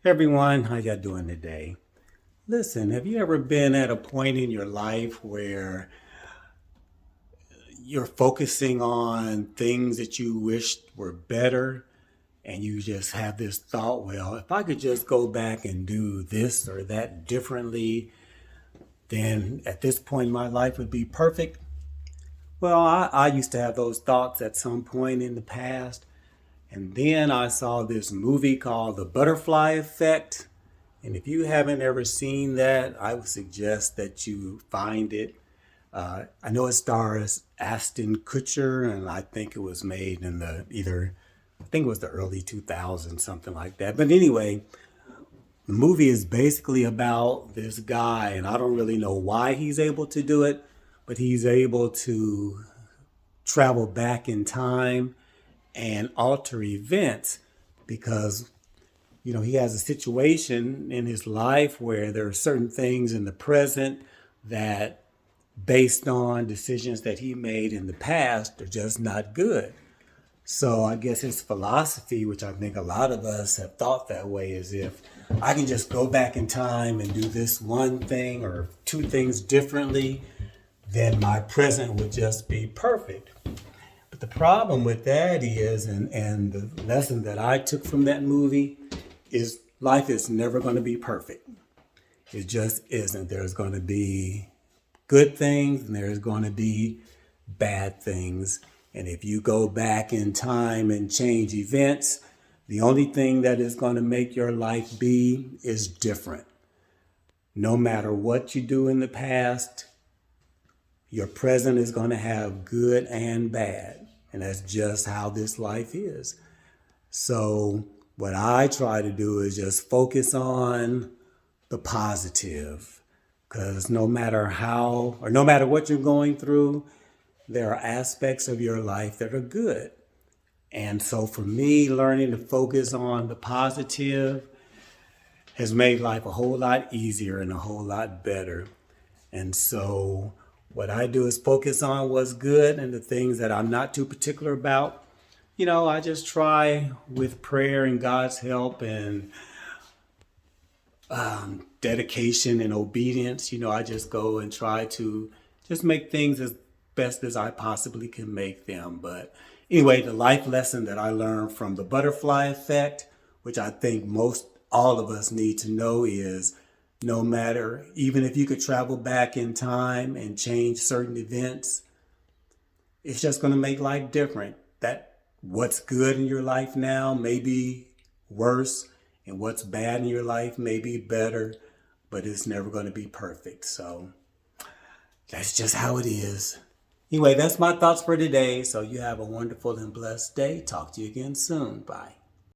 Hey everyone, how y'all doing today? Listen, have you ever been at a point in your life where you're focusing on things that you wished were better and you just have this thought, well, if I could just go back and do this or that differently, then at this point in my life would be perfect? Well, I used to have those thoughts at some point in the past, and then I saw this movie called The Butterfly Effect. And if you haven't ever seen that, I would suggest that you find it. I know it stars Ashton Kutcher, and I think it was made in I think it was the early 2000s, something like that. But anyway, the movie is basically about this guy, and I don't really know why he's able to do it, but he's able to travel back in time and alter events because he has a situation in his life where there are certain things in the present that, based on decisions that he made in the past, are just not good. So I guess his philosophy, which I think a lot of us have thought that way, is if I can just go back in time and do this one thing or two things differently, then my present would just be perfect. But the problem with that is, and the lesson that I took from that movie is life is never going to be perfect. It just isn't. There's going to be good things and there's going to be bad things. And if you go back in time and change events, the only thing that is going to make your life be is different. No matter what you do in the past, your present is going to have good and bad. And that's just how this life is. So what I try to do is just focus on the positive, because no matter how or no matter what you're going through, there are aspects of your life that are good. And so for me, learning to focus on the positive has made life a whole lot easier and a whole lot better. And so what I do is focus on what's good and the things that I'm not too particular about. I just try with prayer and God's help and dedication and obedience. I just go and try to just make things as best as I possibly can make them. But anyway, the life lesson that I learned from the butterfly effect, which I think most all of us need to know, is no matter, even if you could travel back in time and change certain events, it's just going to make life different. That what's good in your life now may be worse, and what's bad in your life may be better, but it's never going to be perfect. So that's just how it is. Anyway, that's my thoughts for today. So you have a wonderful and blessed day. Talk to you again soon. Bye.